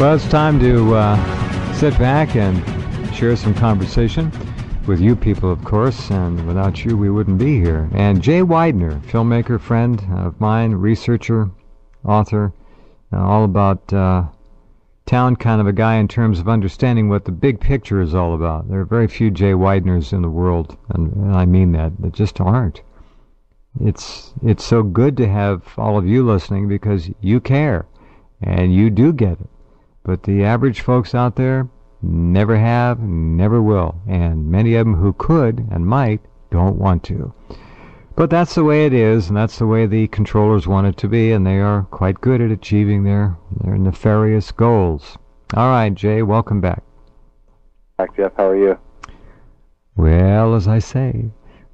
Well, it's time to sit back and share some conversation with you people, of course, and without you, we wouldn't be here. And Jay Weidner, filmmaker, friend of mine, researcher, author, all about town kind of a guy in terms of understanding what the big picture is all about. There are very few Jay Weidners in the world, and I mean that. There just aren't. It's so good to have all of you listening because you care, and you do get it. But the average folks out there never have, never will, and many of them who could and might don't want to. But that's the way it is, and that's the way the controllers want it to be, and they are quite good at achieving their nefarious goals. All right, Jay, welcome back. Hi, Jeff. How are you? Well, as I say,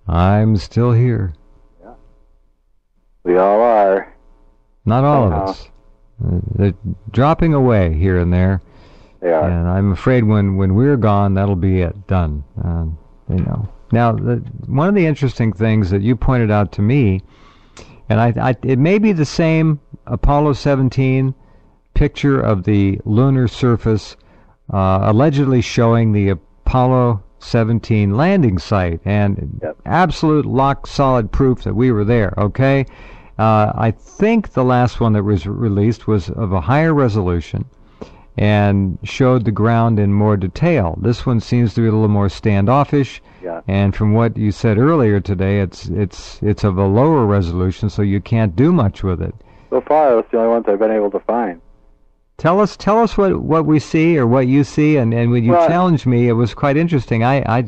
I'm still here. Yeah. We all are. Not all of us. They're dropping away here and there. They are. And I'm afraid when we're gone, that'll be it. Done. You know. Now, one of the interesting things that you pointed out to me, and it may be the same Apollo 17 picture of the lunar surface, allegedly showing the Apollo 17 landing site, and absolute lock solid proof that we were there. Okay. I think the last one that was released was of a higher resolution and showed the ground in more detail. This one seems to be a little more standoffish. Yeah. And from what you said earlier today, it's of a lower resolution, so you can't do much with it. So far, that's the only ones I've been able to find. Tell us what we see or what you see, and when you challenged me, it was quite interesting. I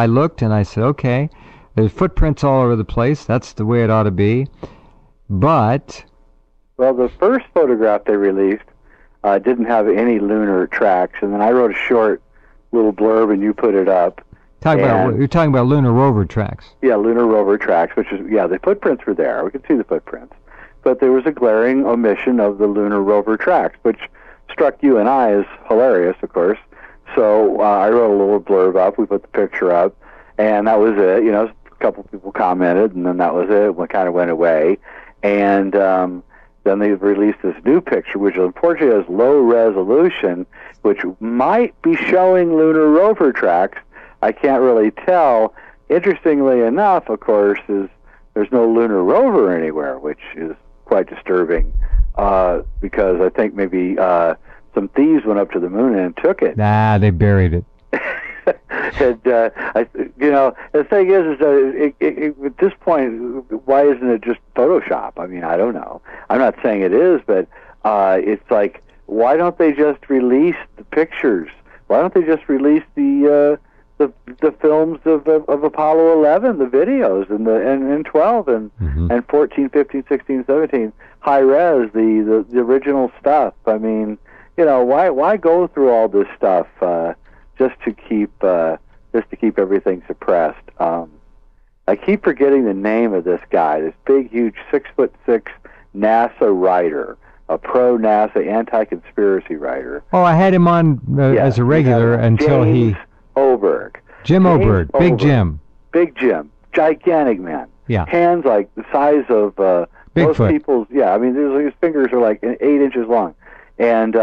looked and I said, okay, there's footprints all over the place. That's the way it ought to be. But well, the first photograph they released didn't have any lunar tracks, and then I wrote a short little blurb, and you put it up. You're talking about lunar rover tracks. Yeah, lunar rover tracks, which is, the footprints were there. We could see the footprints. But there was a glaring omission of the lunar rover tracks, which struck you and I as hilarious, of course. So I wrote a little blurb up. We put the picture up, and that was it. A couple people commented, and then that was it. It kind of went away. And then they released this new picture, which unfortunately has low resolution, which might be showing lunar rover tracks. I can't really tell. Interestingly enough, of course, is there's no lunar rover anywhere, which is quite disturbing, because I think maybe some thieves went up to the moon and took it. Nah, they buried it. And the thing is at this point, why isn't it just Photoshop? I mean, I don't know. I'm not saying it is, but it's like, why don't they just release the pictures? Why don't they just release the films of Apollo 11, the videos, and 12, and 14, 15, 16, 17, high res, the original stuff? I mean, why go through all this stuff just to keep everything suppressed? I keep forgetting the name of this guy, this big, huge 6'6" NASA writer, a pro-NASA anti-conspiracy writer. Oh, I had him on as a regular until James Oberg. Jim Oberg, Big Jim. Big Jim, gigantic man. Yeah. Hands like the size of most people's. Yeah, I mean, his fingers are like 8 inches long, and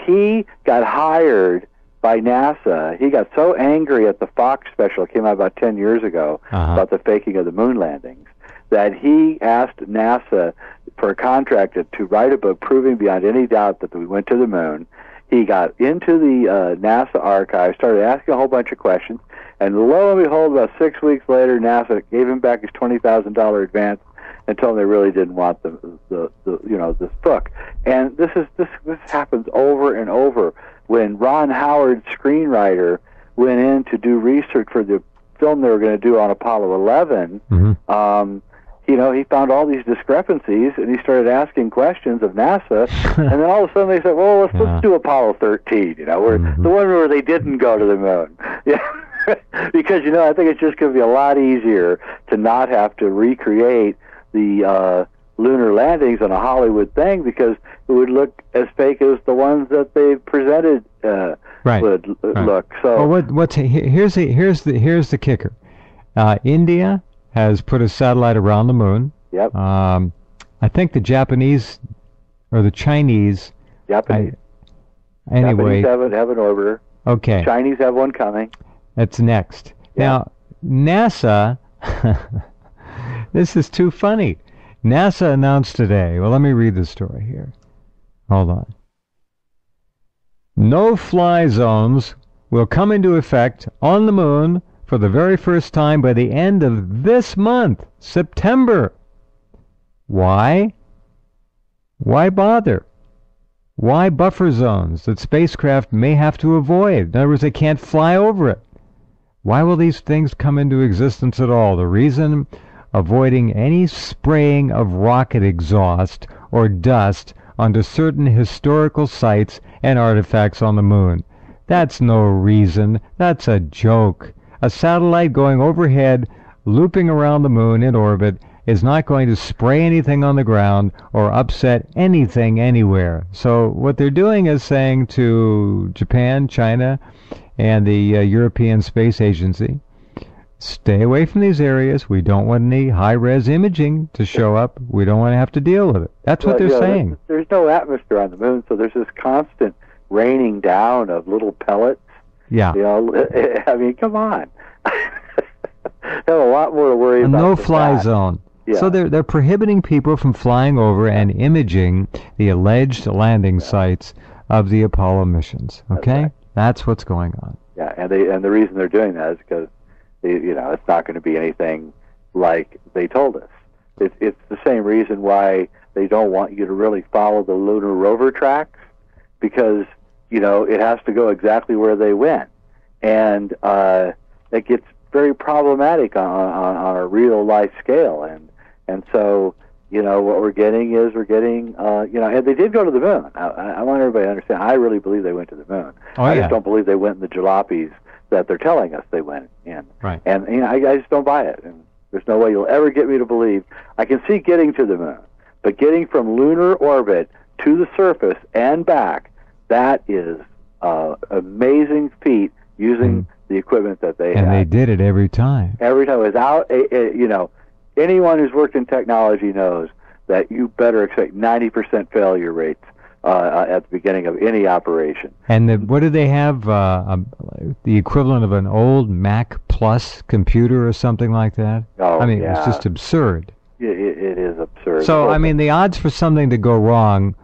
he got hired by NASA. He got so angry at the Fox special that came out about 10 years ago about the faking of the moon landings that he asked NASA for a contract to write a book proving beyond any doubt that we went to the moon. He got into the NASA archive, started asking a whole bunch of questions, and lo and behold, about 6 weeks later, NASA gave him back his $20,000 advance and told him they really didn't want this book. And this happens over and over. When Ron Howard, screenwriter, went in to do research for the film they were going to do on Apollo 11, he found all these discrepancies, and he started asking questions of NASA, and then all of a sudden they said, well, let's do Apollo 13, where the one where they didn't go to the moon. Yeah, because, I think it's just going to be a lot easier to not have to recreate the lunar landings on a Hollywood thing, because it would look as fake as the ones that they presented would look. So, well, here's the kicker. India has put a satellite around the moon. Yep. I think the Japanese or the Chinese Japanese. Anyway. Japanese have an orbiter. Okay. Chinese have one coming. That's next. Yeah. Now, NASA, this is too funny. NASA announced today, well, let me read the story here. Hold on. No-fly zones will come into effect on the moon for the very first time by the end of this month, September. Why? Why bother? Why buffer zones that spacecraft may have to avoid? In other words, they can't fly over it. Why will these things come into existence at all? The reason, avoiding any spraying of rocket exhaust or dust onto certain historical sites and artifacts on the moon. That's no reason. That's a joke. A satellite going overhead, looping around the moon in orbit, is not going to spray anything on the ground or upset anything anywhere. So what they're doing is saying to Japan, China, and the European Space Agency, stay away from these areas. We don't want any high-res imaging to show up. We don't want to have to deal with it. That's what they're saying. There's no atmosphere on the moon, so there's this constant raining down of little pellets. Yeah. I mean, come on. They have a lot more to worry about. A no-fly zone. Yeah. So they're prohibiting people from flying over and imaging the alleged landing sites of the Apollo missions. Okay, that's what's going on. Yeah, and the reason they're doing that is because it's not going to be anything like they told us. It's the same reason why they don't want you to really follow the lunar rover tracks, because it has to go exactly where they went, and it gets very problematic on a real life scale, and so what we're getting is and they did go to the moon. I want everybody to understand. I really believe they went to the moon. I just don't believe they went in the jalopies that they're telling us they went in. Right. And I just don't buy it. And there's no way you'll ever get me to believe. I can see getting to the moon, but getting from lunar orbit to the surface and back, that is amazing feat using the equipment that they had. And they did it every time. Every time. Without anyone who's worked in technology knows that you better expect 90% failure rates at the beginning of any operation. And what do they have? The equivalent of an old Mac Plus computer or something like that? Oh, I mean, it's just absurd. It is absurd. So, I mean, the odds for something to go wrong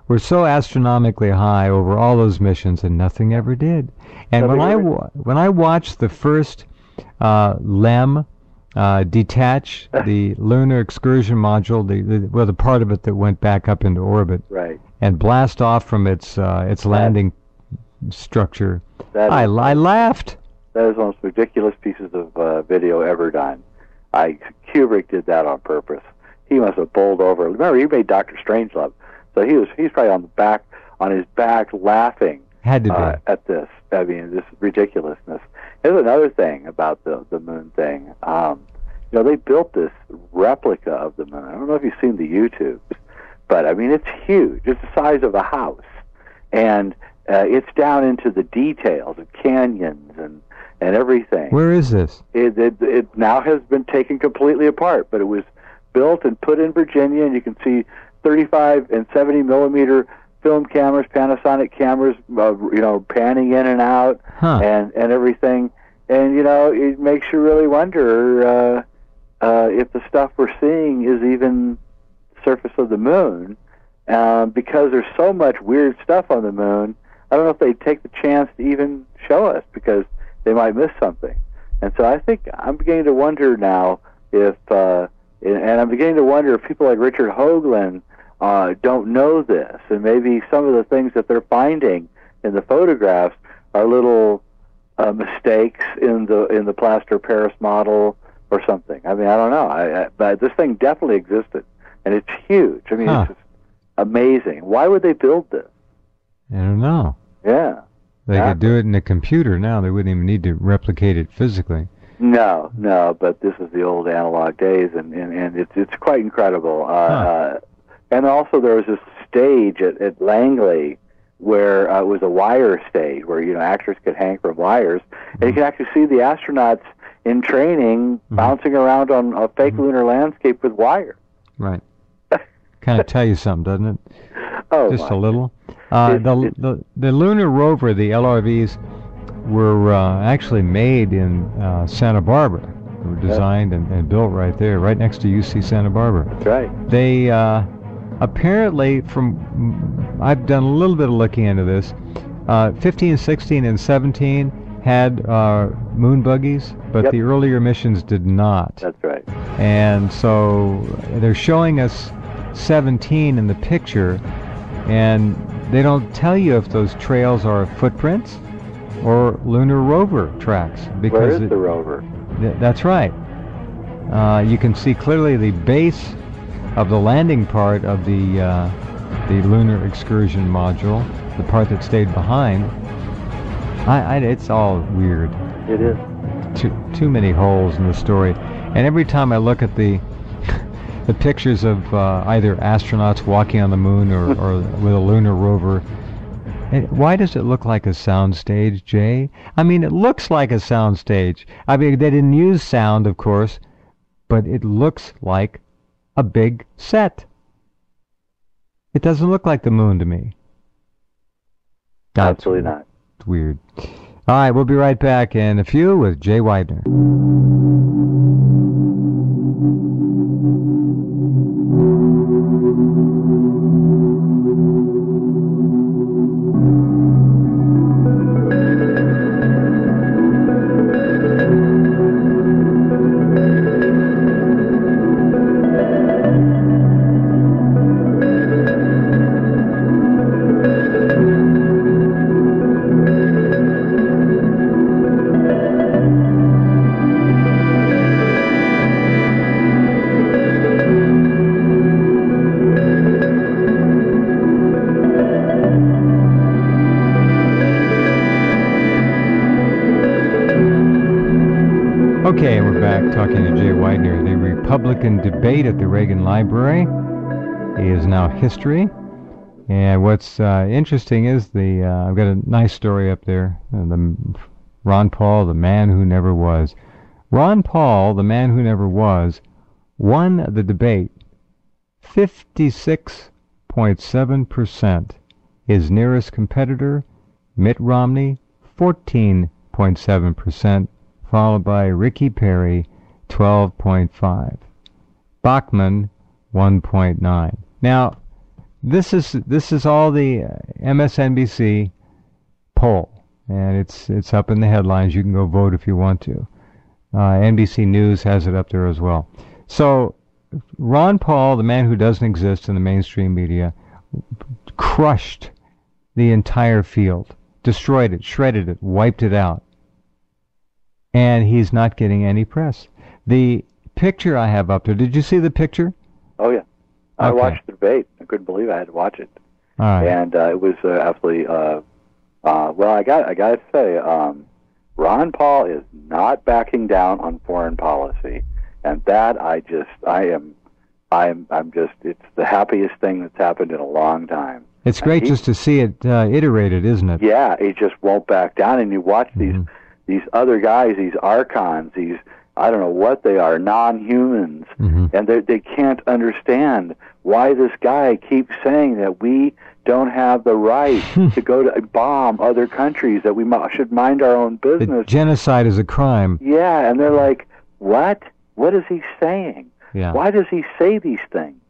were so astronomically high over all those missions, and nothing ever did. And when I watched the first LEM detach the lunar excursion module, the part of it that went back up into orbit, right, and blast off from its landing structure, I laughed. That is one of the most ridiculous pieces of video ever done. Kubrick did that on purpose. He must have bowled over. Remember, he made Dr. Strangelove, so he's probably on his back laughing. Had to be. At this. I mean, this ridiculousness. Here's another thing about the moon thing. They built this replica of the moon. I don't know if you've seen the YouTubes, but I mean, it's huge. It's the size of a house, and it's down into the details of canyons and everything. Where is this? It now has been taken completely apart, but it was built and put in Virginia, and you can see 35 and 70 millimeter film cameras, Panasonic cameras, panning in and out, and everything. And it makes you really wonder if the stuff we're seeing is even the surface of the moon, because there's so much weird stuff on the moon. I don't know if they take the chance to even show us, because they might miss something. And so I think I'm beginning to wonder now if people like Richard Hoagland don't know this, and maybe some of the things that they're finding in the photographs are little mistakes in the plaster Paris model or something. I mean, I don't know. But this thing definitely existed, and it's huge. I mean, it's just amazing. Why would they build this? I don't know. Yeah. They could do it in a computer now. They wouldn't even need to replicate it physically. No, but this is the old analog days, and it's quite incredible. And also there was this stage at Langley where it was a wire stage where actors could hang from wires, and you can actually see the astronauts in training bouncing around on a fake lunar landscape with wire. Right. Kind of tell you something, doesn't it? Oh, just a little. The lunar rover, the LRVs, were actually made in Santa Barbara. They were designed and built right there, right next to UC Santa Barbara. That's right. They apparently, I've done a little bit of looking into this, 15, 16, and 17 had moon buggies, but the earlier missions did not. That's right. And so they're showing us 17 in the picture, and they don't tell you if those trails are footprints or lunar rover tracks. Because where is the rover? That's right. You can see clearly the base of the landing part of the lunar excursion module, the part that stayed behind. It's all weird. It is. Too many holes in the story. And every time I look at the pictures of either astronauts walking on the moon or with a lunar rover, why does it look like a soundstage, Jay? I mean, it looks like a soundstage. I mean, they didn't use sound, of course, but it looks like a big set. It doesn't look like the moon to me. Absolutely not. It's weird. All right, we'll be right back in a few with Jay Weidner. Okay, we're back talking to Jay Weidner. The Republican debate at the Reagan Library is now history. And what's interesting is I've got a nice story up there. Ron Paul, the man who never was. Ron Paul, the man who never was, won the debate 56.7%. His nearest competitor, Mitt Romney, 14.7%. Followed by Ricky Perry, 12.5. Bachmann, 1.9. Now, this is all the MSNBC poll, and it's up in the headlines. You can go vote if you want to. NBC News has it up there as well. So, Ron Paul, the man who doesn't exist in the mainstream media, crushed the entire field, destroyed it, shredded it, wiped it out. And he's not getting any press. The picture I have up there, did you see the picture? Oh, yeah. I watched the debate. I couldn't believe I had to watch it. All right. And it was absolutely, well, I got to say, Ron Paul is not backing down on foreign policy. And that I'm just, it's the happiest thing that's happened in a long time. It's great just to see it iterated, isn't it? Yeah, he just won't back down. And you watch these other guys, these archons, these, I don't know what they are, non-humans, and they can't understand why this guy keeps saying that we don't have the right to go to bomb other countries, that we should mind our own business. That genocide is a crime. Yeah, and they're like, what? What is he saying? Yeah. Why does he say these things?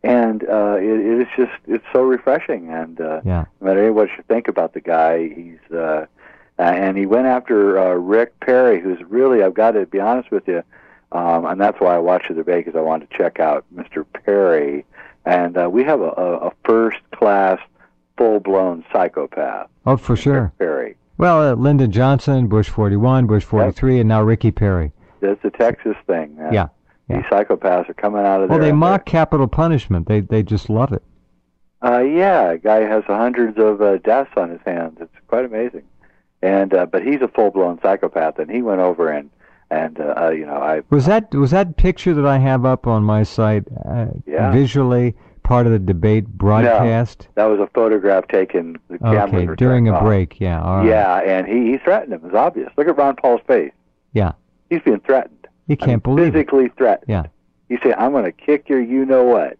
And it is just, it's so refreshing. And no matter what you think about the guy, he's... and he went after Rick Perry, who's really, I've got to be honest with you, and that's why I watched the debate, because I wanted to check out Mr. Perry. And we have a first-class, full-blown psychopath. Oh, for sure. Rick Perry. Well, Lyndon Johnson, Bush 41, Bush 43, and now Ricky Perry. That's the Texas thing. Yeah. These psychopaths are coming out of there. Well, they mock capital punishment. They just love it. Yeah, a guy has hundreds of deaths on his hands. It's quite amazing. And but he's a full-blown psychopath, and he went over and I was that picture that I have up on my site visually part of the debate broadcast? No, that was a photograph taken. The cameras were during a off. break. Yeah, all right. Yeah, and he threatened him. It's obvious. Look at Ron Paul's face. Yeah, he's being threatened. He can't believe physically threatened. Yeah, he's saying, "I'm going to kick your you know what."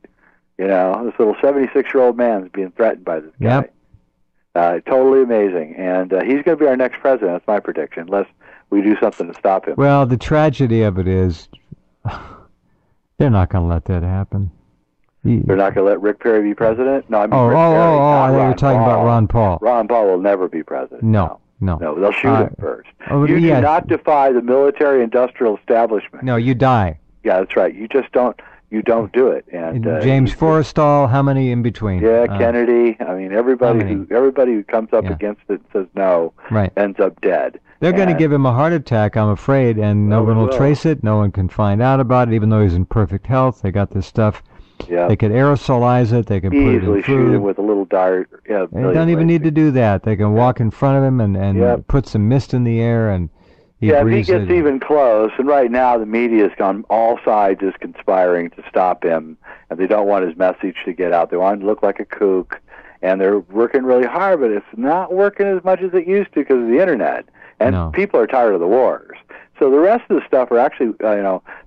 You know, this little 76-year-old man is being threatened by this guy. Totally amazing. And he's going to be our next president. That's my prediction, unless we do something to stop him. Well, the tragedy of it is they're not going to let that happen. They're not going to let Rick Perry be president? No, I mean Rick Perry. I thought you were talking about Ron Paul. Ron Paul will never be president. No, they'll shoot him first. You do not defy the military-industrial establishment. No, you die. Yeah, that's right. You just don't. You don't do it. And James Forrestal, how many in between? Yeah, Kennedy. I mean, everybody who comes up against it and says no ends up dead. They're going to give him a heart attack, I'm afraid, and no one will trace it. No one can find out about it, even though he's in perfect health. They got this stuff. Yeah. They could aerosolize it. They could put it in food. Shoot him with a little dart. Yeah, they don't even need to do that. They can walk in front of him and put some mist in the air, and if he gets even close, and right now the media is on all sides is conspiring to stop him, and they don't want his message to get out. They want him to look like a kook, and they're working really hard, but it's not working as much as it used to because of the internet, and people are tired of the wars. So the rest of the stuff are actually,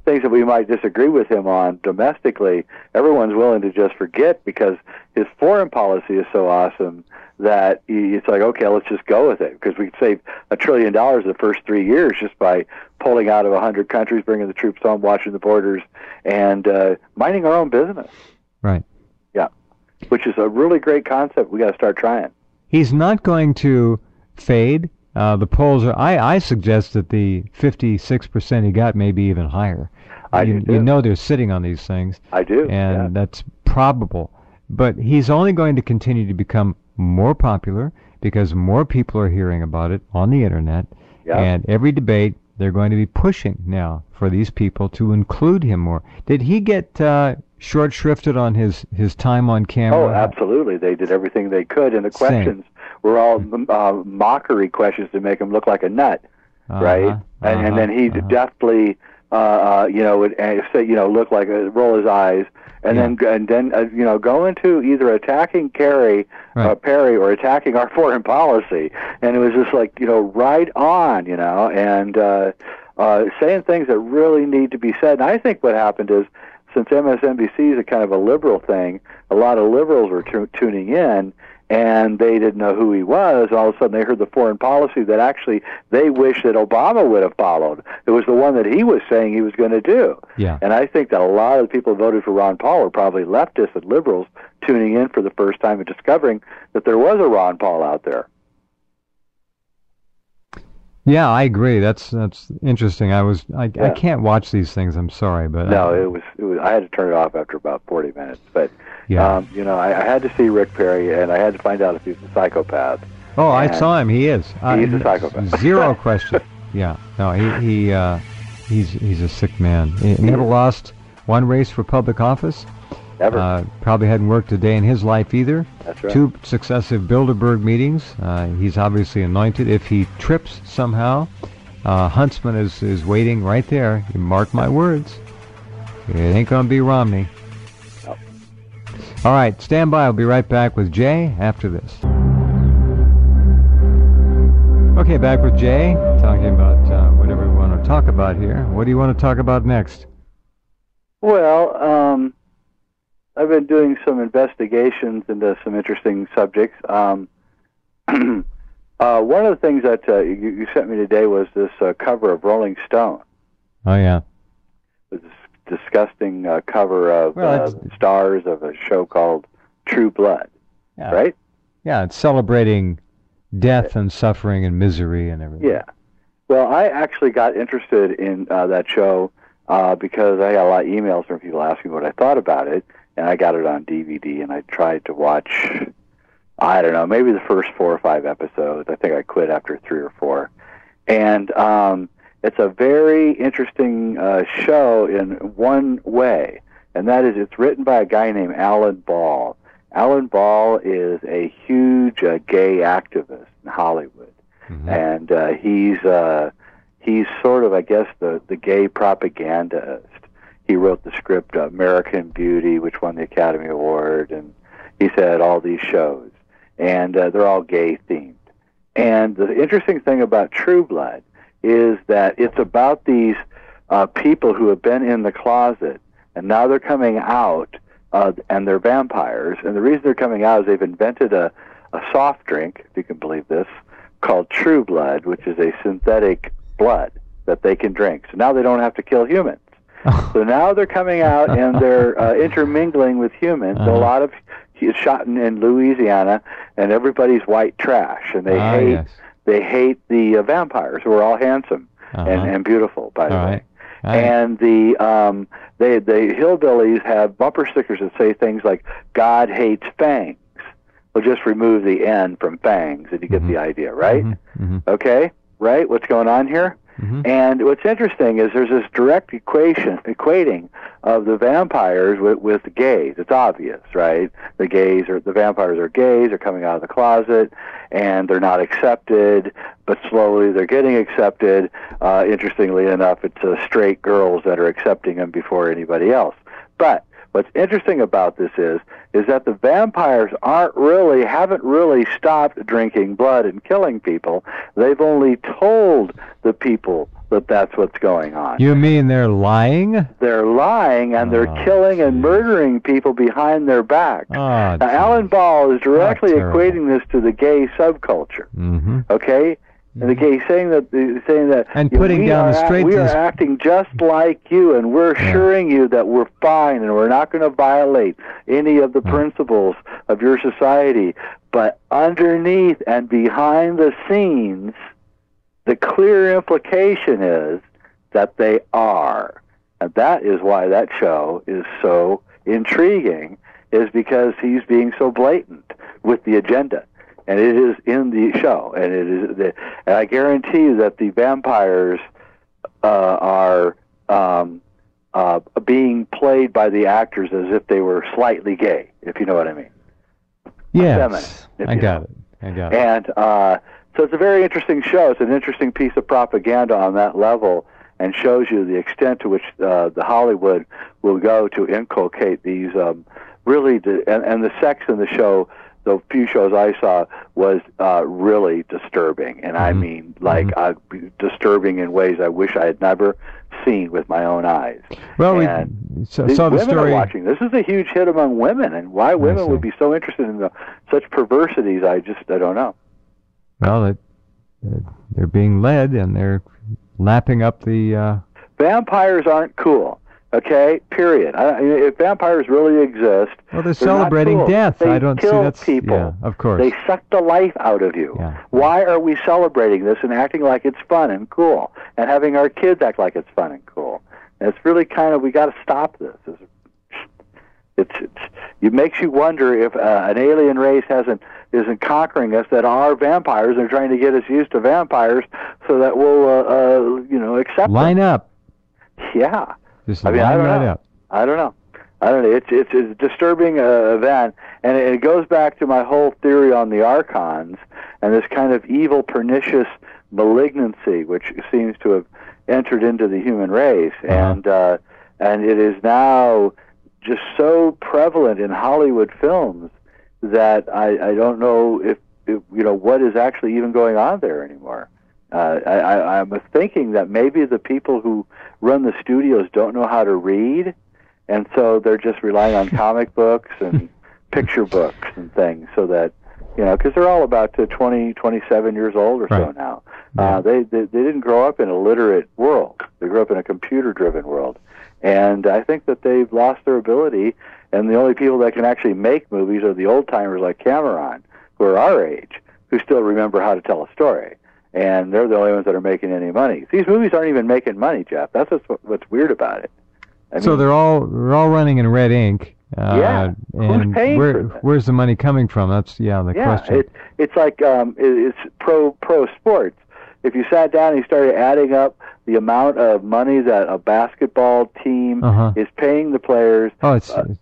things that we might disagree with him on domestically. Everyone's willing to just forget because his foreign policy is so awesome that it's like, okay, let's just go with it because we could save $1 trillion the first 3 years just by pulling out of 100 countries, bringing the troops home, watching the borders, and minding our own business. Right. Yeah, which is a really great concept. We got to start trying. He's not going to fade. The polls are. I suggest that the 56% he got may be even higher. You know they're sitting on these things. I do, and that's probable. But he's only going to continue to become more popular because more people are hearing about it on the internet. Yeah. And every debate they're going to be pushing now for these people to include him more. Did he get short shrifted on his time on camera? Oh, absolutely. They did everything they could, and the questions were all mockery questions to make him look like a nut, right? And then he deftly, would say, look like roll his eyes, and then go into either attacking Perry or attacking our foreign policy, and it was just like right on, and saying things that really need to be said. And I think what happened is, since MSNBC is a kind of a liberal thing, a lot of liberals were tuning in, and they didn't know who he was. All of a sudden, they heard the foreign policy that actually they wish that Obama would have followed. It was the one that he was saying he was going to do. Yeah. And I think that a lot of the people who voted for Ron Paul were probably leftists and liberals tuning in for the first time and discovering that there was a Ron Paul out there. Yeah, I agree. That's interesting. I can't watch these things. I'm sorry, but no, it was. I had to turn it off after about 40 minutes. But I had to see Rick Perry, and I had to find out if he was a psychopath. Oh, I saw him. He is. He's a psychopath. Zero question. Yeah. No, he's a sick man. He never lost one race for public office. Ever. Probably hadn't worked a day in his life either. That's right. 2 successive Bilderberg meetings. He's obviously anointed. If he trips somehow, Huntsman is waiting right there. You mark my words. It ain't going to be Romney. Nope. All right, stand by. I'll be right back with Jay after this. Okay, back with Jay, talking about whatever we want to talk about here. What do you want to talk about next? Well, I've been doing some investigations into some interesting subjects. One of the things that you sent me today was this cover of Rolling Stone. Oh, yeah. It was this disgusting cover of stars of a show called True Blood, right? Yeah, it's celebrating death and suffering and misery and everything. Yeah. Well, I actually got interested in that show because I got a lot of emails from people asking what I thought about it. And I got it on DVD, and I tried to watch, I don't know, maybe the first 4 or 5 episodes. I think I quit after 3 or 4. And it's a very interesting show in one way, and that is it's written by a guy named Alan Ball. Alan Ball is a huge gay activist in Hollywood, and he's sort of, I guess, the gay propagandist. He wrote the script American Beauty, which won the Academy Award, and he's had all these shows, and they're all gay-themed. And the interesting thing about True Blood is that it's about these people who have been in the closet, and now they're coming out, and they're vampires. And the reason they're coming out is they've invented a a soft drink, if you can believe this, called True Blood, which is a synthetic blood that they can drink. So now they don't have to kill humans. So now they're coming out and they're intermingling with humans. A lot of it's shot in Louisiana, and everybody's white trash, and they hate the vampires, who are all handsome and beautiful, by the way. And the hillbillies have bumper stickers that say things like "God hates fangs." We'll just remove the N from fangs, and you get the idea, right? Okay, right? What's going on here? And what's interesting is there's this direct equating of the vampires with the gays. It's obvious, right? The vampires are gays, they're coming out of the closet, and they're not accepted, but slowly they're getting accepted. Interestingly enough, it's straight girls that are accepting them before anybody else. But what's interesting about this is that the vampires haven't really stopped drinking blood and killing people. They've only told the people that that's what's going on. You mean they're lying? They're lying, and they're killing and murdering people behind their backs. Now, Alan Ball is directly equating this to the gay subculture. Okay? And the gay saying that and putting down the straight. We are acting just like you, and we're assuring you that we're fine, and we're not going to violate any of the principles of your society. But underneath and behind the scenes, the clear implication is that they are, and that is why that show is so intriguing. Is because he's being so blatant with the agenda. And it is in the show, and and I guarantee you that the vampires are being played by the actors as if they were slightly gay, if you know what I mean. Yes, I got it. And so it's a very interesting show. It's an interesting piece of propaganda on that level, and shows you the extent to which the Hollywood will go to inculcate these and the sex in the show. The few shows I saw was really disturbing, and I mean, disturbing in ways I wish I had never seen with my own eyes. Well, saw the women story. Are watching. This is a huge hit among women, and why women would be so interested in such perversities, I don't know. Well, they're being led, and they're lapping up the. Vampires aren't cool. Okay, period. If vampires really exist, well, they're celebrating cool. death. They I don't see that's people. Yeah, of course. They suck the life out of you. Yeah. Why are we celebrating this and acting like it's fun and cool, and having our kids act like it's fun and cool? And it's really we got to stop this. It makes you wonder if an alien race isn't conquering us, that are vampires. They're trying to get us used to vampires so that we'll accept Line them. up. Yeah. I don't know. It's a disturbing event, and it goes back to my whole theory on the archons and this kind of evil, pernicious malignancy which seems to have entered into the human race, and it is now just so prevalent in Hollywood films that I don't know if what is actually even going on there anymore. I'm thinking that maybe the people who run the studios don't know how to read, and so they're just relying on comic books and picture books and things, so that, because they're all about 27 years old or so now. Yeah. They didn't grow up in a literate world. They grew up in a computer-driven world. And I think that they've lost their ability, and the only people that can actually make movies are the old-timers like Cameron, who are our age, who still remember how to tell a story. And they're the only ones that are making any money. These movies aren't even making money, Jeff. That's what's weird about it. So they're all running in red ink. And who's paying for this? Where's the money coming from? That's the question. It's like it's pro sports. If you sat down and you started adding up the amount of money that a basketball team is paying the players,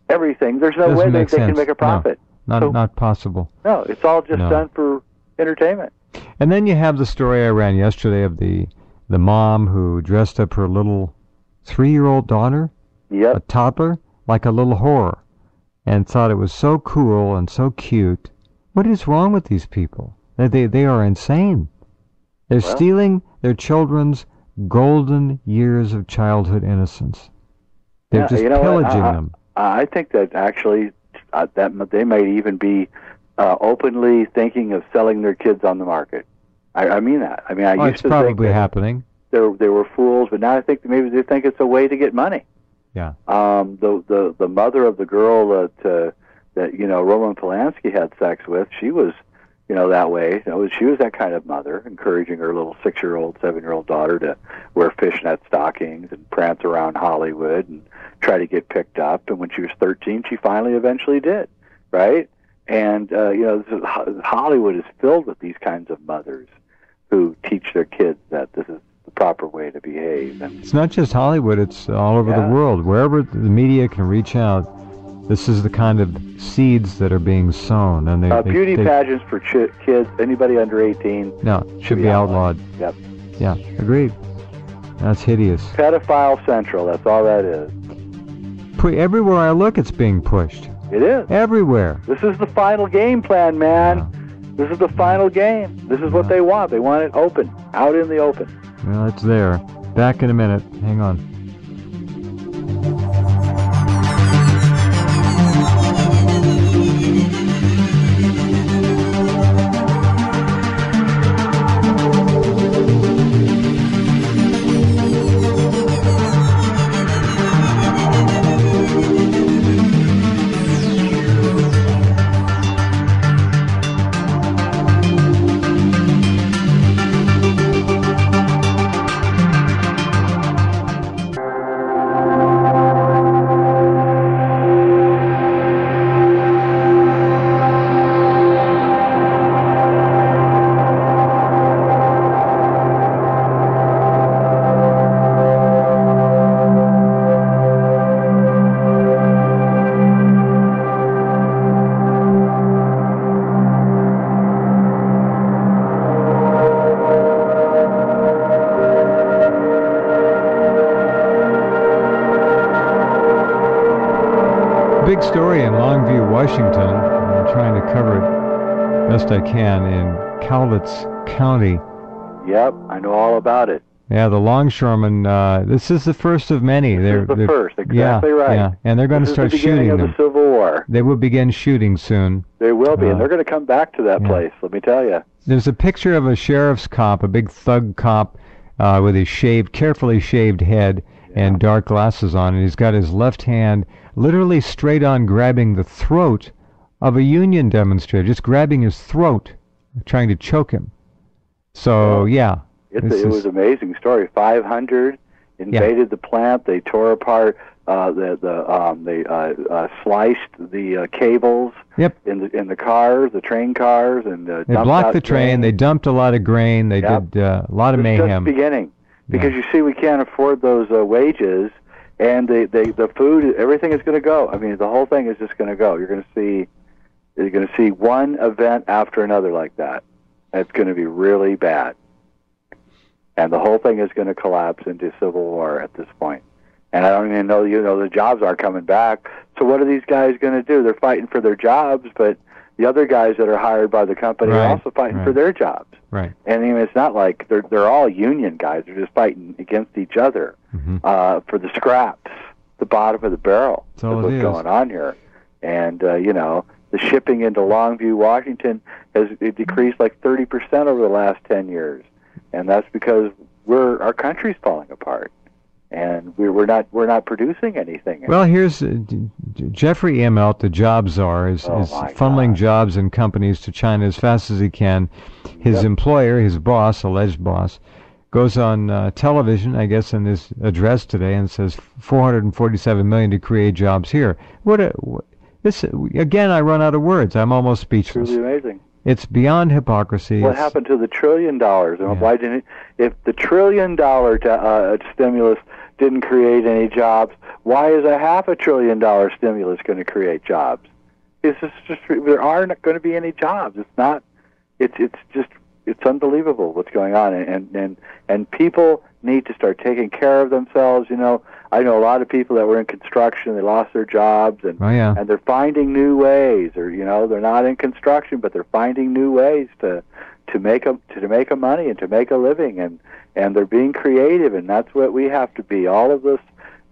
everything, there's no way that they can make a profit. No, not possible. No, it's all just done for entertainment. And then you have the story I ran yesterday of the mom who dressed up her little 3-year-old daughter, a toddler, like a little whore, and thought it was so cool and so cute. What is wrong with these people? They are insane. They're stealing their children's golden years of childhood innocence. They're just pillaging them. I think that actually that they might even be openly thinking of selling their kids on the market. I mean that. I mean, I used it's to probably think happening. They were fools, but now I think maybe they think it's a way to get money. Yeah. The mother of the girl that Roman Polanski had sex with, she was, that way. She was that kind of mother, encouraging her little 6-year-old, 7-year-old daughter to wear fishnet stockings and prance around Hollywood and try to get picked up. And when she was 13, she finally eventually did, right? And Hollywood is filled with these kinds of mothers who teach their kids that this is the proper way to behave. And it's not just Hollywood, it's all over the world. Wherever the media can reach out, this is the kind of seeds that are being sown. And beauty pageants for kids, anybody under 18. No, should be outlawed. Yep. Yeah, agreed. That's hideous. Pedophile Central, that's all that is. Everywhere I look, it's being pushed. It is. Everywhere. This is the final game plan, man. Yeah. This is the final game. This is what they want. They want it open, out in the open. Well, it's there. Back in a minute. Hang on. Big story in Longview, Washington. I'm trying to cover it best I can in Cowlitz County. Yep, I know all about it. Yeah, the longshoremen. This is the first of many. This is the first, exactly right. Yeah, and they're going to start shooting them. This is the beginning of the Civil War. They will begin shooting soon. They will be, and they're going to come back to that place. Let me tell you. There's a picture of a sheriff's cop, a big thug cop, with his carefully shaved head and dark glasses on, and he's got his left hand literally straight on grabbing the throat of a union demonstrator, just grabbing his throat, trying to choke him. So, yeah. It was an amazing story. 500 invaded the plant. They tore apart, they sliced the cables in the cars, the train cars, and they blocked the train. They dumped a lot of grain. They did a lot of mayhem. Just the beginning. Because you see, we can't afford those wages, and the food, everything is going to go. I mean, the whole thing is just going to go. You're going to see one event after another like that. It's going to be really bad, and the whole thing is going to collapse into civil war at this point. And I don't even know, the jobs aren't coming back. So what are these guys going to do? They're fighting for their jobs, but the other guys that are hired by the company are also fighting for their jobs. Right. And I mean, it's not like they're all union guys. They're just fighting against each other for the scraps, the bottom of the barrel. That's all what's going on here. And the shipping into Longview, Washington, has decreased like 30% over the last 10 years, and that's because our country's falling apart, and we're not producing anything. Well, here's Jeffrey Immelt, the job czar, is funneling jobs and companies to China as fast as he can. His employer, his boss, alleged boss, goes on television, I guess, in his address today, and says $447 million to create jobs here. This again, I run out of words. I'm almost speechless. Truly amazing. It's beyond hypocrisy. What happened to the $1 trillion? And why didn't if the $1 trillion stimulus didn't create any jobs, why is a $500 billion stimulus going to create jobs? It's just there aren't going to be any jobs. It's not. It's unbelievable what's going on, and people need to start taking care of themselves. I know a lot of people that were in construction. They lost their jobs, and they're finding new ways. Or they're not in construction, but they're finding new ways to make a money and to make a living, and they're being creative, and that's what we have to be. All of us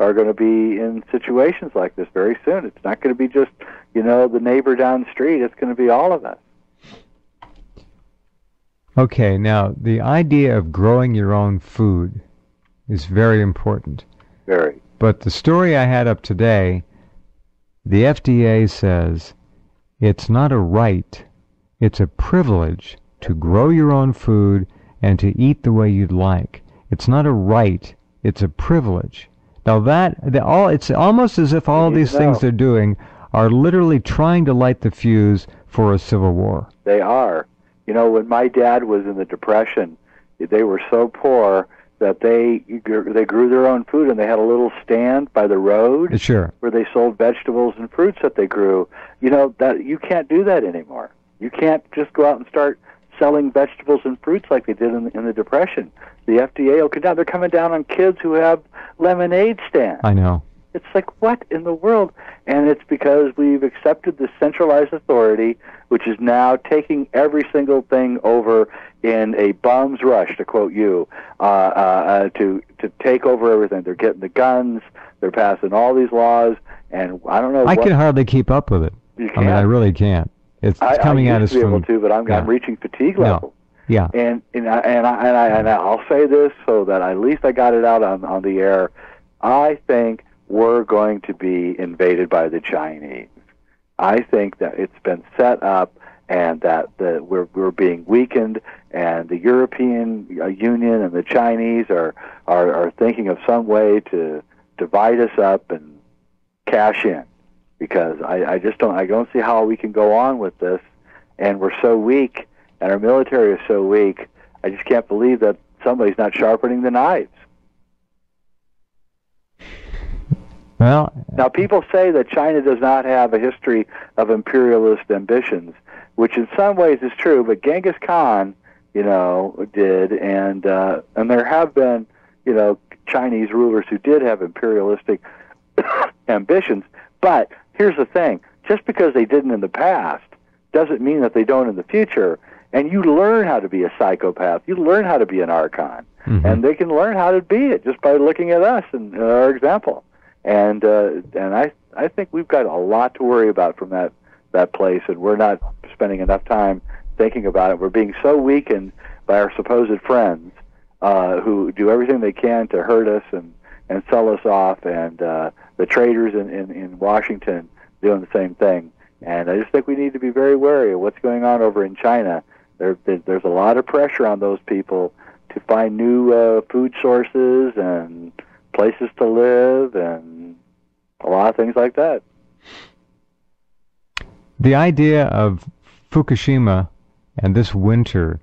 are going to be in situations like this very soon. It's not going to be just, the neighbor down the street. It's going to be all of us. Okay, now, the idea of growing your own food is very important. Very. But the story I had up today, the FDA says it's not a right, it's a privilege to grow your own food and to eat the way you'd like. It's not a right, it's a privilege. Now it's almost as if all these things they're doing are literally trying to light the fuse for a civil war. They are. When my dad was in the Depression, they were so poor that they grew their own food, and they had a little stand by the road where they sold vegetables and fruits that they grew. That you can't do that anymore. You can't just go out and start selling vegetables and fruits like they did in the Depression. The FDA will come down. They're coming down on kids who have lemonade stands. I know. It's like, what in the world? And it's because we've accepted this centralized authority, which is now taking every single thing over in a bum's rush, to quote you, to take over everything. They're getting the guns. They're passing all these laws, and I don't know. I can hardly keep up with it. You can't. I mean, I really can't. It's coming at us from. I used to be able to, but I'm reaching fatigue level. Yeah. And I'll say this so that at least I got it out on the air. I think we're going to be invaded by the Chinese. I think that it's been set up, and that we're being weakened, and the European Union and the Chinese are thinking of some way to divide us up and cash in, because I don't see how we can go on with this, and we're so weak, and our military is so weak. I just can't believe that somebody's not sharpening the knives. Well, now, people say that China does not have a history of imperialist ambitions, which in some ways is true, but Genghis Khan, did, and there have been, Chinese rulers who did have imperialistic ambitions. But here's the thing, just because they didn't in the past doesn't mean that they don't in the future. And you learn how to be a psychopath. You learn how to be an archon. Mm-hmm. And they can learn how to be it just by looking at us and our example. And I think we've got a lot to worry about from that place, and we're not spending enough time thinking about it. We're being so weakened by our supposed friends who do everything they can to hurt us and sell us off, and the traders in Washington doing the same thing. And I just think we need to be very wary of what's going on over in China. There's a lot of pressure on those people to find new food sources and places to live and a lot of things like that. The idea of Fukushima and this winter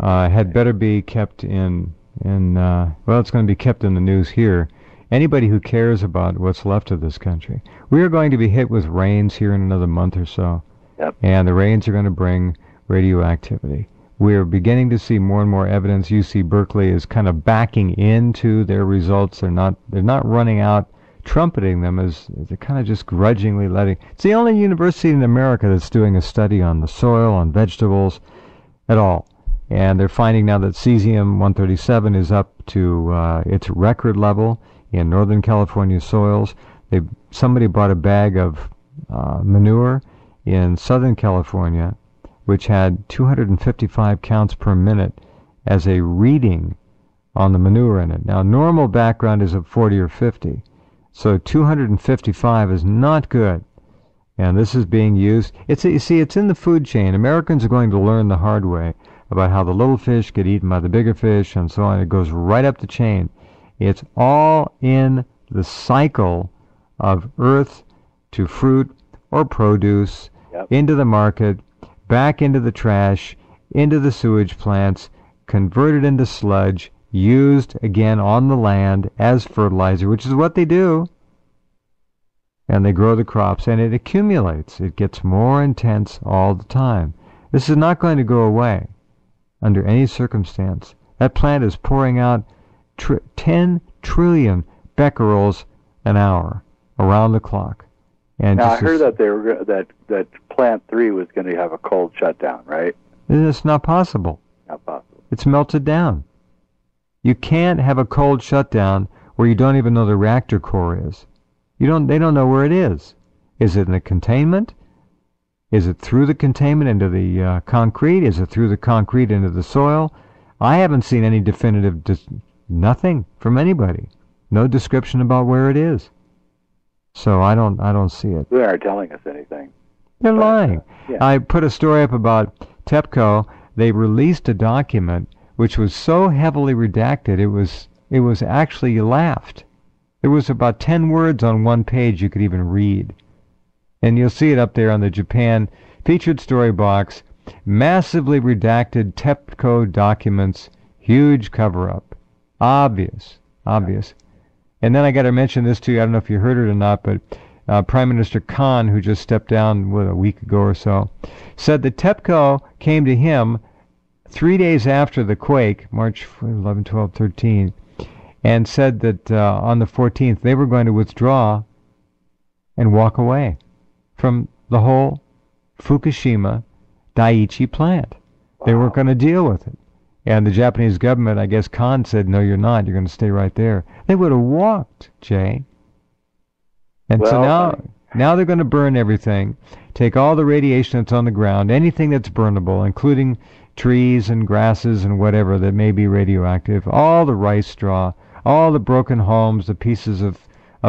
had better be kept in it's going to be kept in the news here. Anybody who cares about what's left of this country. We are going to be hit with rains here in another month or so. Yep. And the rains are going to bring radioactivity. We're beginning to see more and more evidence. UC Berkeley is kind of backing into their results. They're not running out trumpeting them, as they're kind of just grudgingly letting. It's the only university in America that's doing a study on the soil, on vegetables, at all. And they're finding now that cesium-137 is up to its record level in Northern California soils. Somebody bought a bag of manure in Southern California, which had 255 counts per minute as a reading on the manure in it. Now, normal background is at 40 or 50, so 255 is not good. And this is being used. It's in the food chain. Americans are going to learn the hard way about how the little fish get eaten by the bigger fish and so on. It goes right up the chain. It's all in the cycle of earth to fruit or produce, into the market, back into the trash, into the sewage plants, converted into sludge, used again on the land as fertilizer, which is what they do. And they grow the crops, and it accumulates. It gets more intense all the time. This is not going to go away under any circumstance. That plant is pouring out 10 trillion becquerels an hour around the clock. And now, I heard that that Plant 3 was going to have a cold shutdown, right? It's not possible. Not possible. It's melted down. You can't have a cold shutdown where you don't even know the reactor core is. They don't know where it is. Is it in the containment? Is it through the containment into the concrete? Is it through the concrete into the soil? I haven't seen any definitive, nothing from anybody. No description about where it is. So I don't see it. They aren't telling us anything. They're lying. Yeah. I put a story up about TEPCO. They released a document which was so heavily redacted, it was actually, you laughed. There was about 10 words on one page you could even read. And you'll see it up there on the Japan featured story box. Massively redacted TEPCO documents, huge cover-up. Obvious. And then I got to mention this to you, I don't know if you heard it or not, but Prime Minister Khan, who just stepped down a week ago or so, said that TEPCO came to him 3 days after the quake, March 11, 12, 13, and said that on the 14th they were going to withdraw and walk away from the whole Fukushima Daiichi plant. Wow. They weren't going to deal with it. And the Japanese government, I guess Khan said, no, you're not. You're going to stay right there. They would have walked, Jay. And so now they're going to burn everything, take all the radiation that's on the ground, anything that's burnable, including trees and grasses and whatever that may be radioactive, all the rice straw, all the broken homes, the pieces of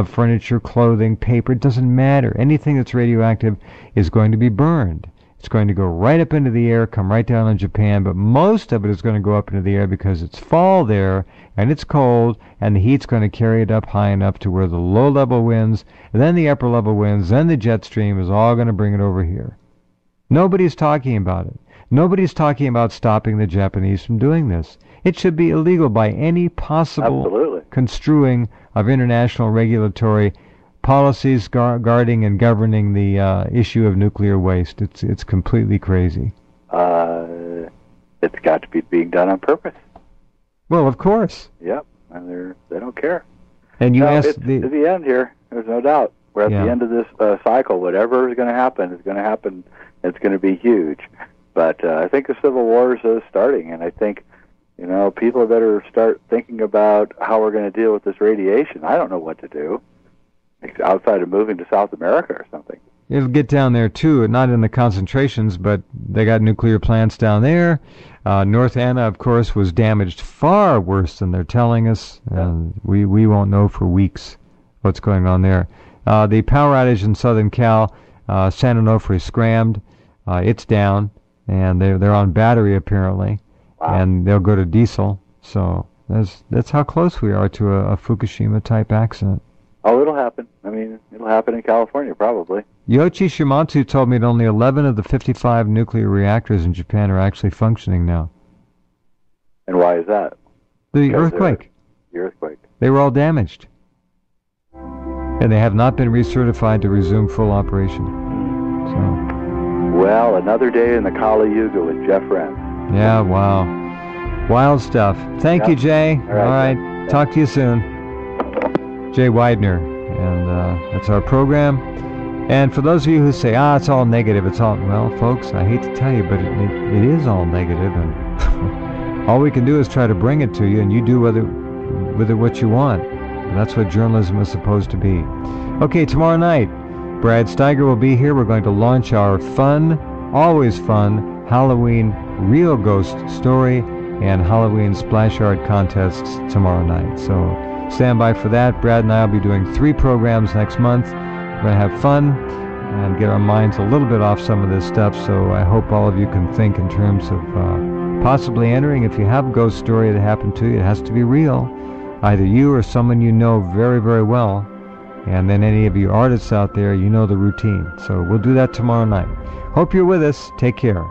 furniture, clothing, paper, it doesn't matter. Anything that's radioactive is going to be burned. It's going to go right up into the air, come right down on Japan, but most of it is going to go up into the air because it's fall there, and it's cold, and the heat's going to carry it up high enough to where the low-level winds, and then the upper-level winds, then the jet stream is all going to bring it over here. Nobody's talking about it. Nobody's talking about stopping the Japanese from doing this. It should be illegal by any possible construing of international regulatory policies guarding and governing the issue of nuclear waste. It's completely crazy. It's got to be being done on purpose. Well, of course. Yep, and they don't care. And you asked at the end here. There's no doubt. We're at the end of this cycle. Whatever is going to happen is going to happen. It's going to be huge. But I think the Civil War is starting, and I think people better start thinking about how we're going to deal with this radiation. I don't know what to do. Outside of moving to South America or something. It'll get down there too, not in the concentrations, but they got nuclear plants down there. North Anna, of course, was damaged far worse than they're telling us. We won't know for weeks what's going on there. The power outage in Southern Cal, San Onofre scrammed. It's down, and they're on battery apparently, and they'll go to diesel. So that's how close we are to a Fukushima-type accident. Oh, it'll happen. I mean, it'll happen in California, probably. Yoichi Shimatsu told me that only 11 of the 55 nuclear reactors in Japan are actually functioning now. And why is that? The earthquake. The earthquake. They were all damaged. And they have not been recertified to resume full operation. So. Well, another day in the Kali Yuga with Jeff Rense. Yeah, wow. Wild stuff. Thank you, Jay. All right. Talk to you soon. Jay Weidner, and that's our program. And for those of you who say, it's all negative, well, folks, I hate to tell you, but it is all negative, and all we can do is try to bring it to you, and you do with it what you want. And that's what journalism is supposed to be. Okay, tomorrow night, Brad Steiger will be here. We're going to launch our fun, always fun, Halloween real ghost story and Halloween splash art contests tomorrow night. So stand by for that. Brad and I will be doing 3 programs next month. We're going to have fun and get our minds a little bit off some of this stuff, so I hope all of you can think in terms of possibly entering. If you have a ghost story that happened to you, it has to be real. Either you or someone you know very, very well, and then any of you artists out there, you know the routine. So we'll do that tomorrow night. Hope you're with us. Take care.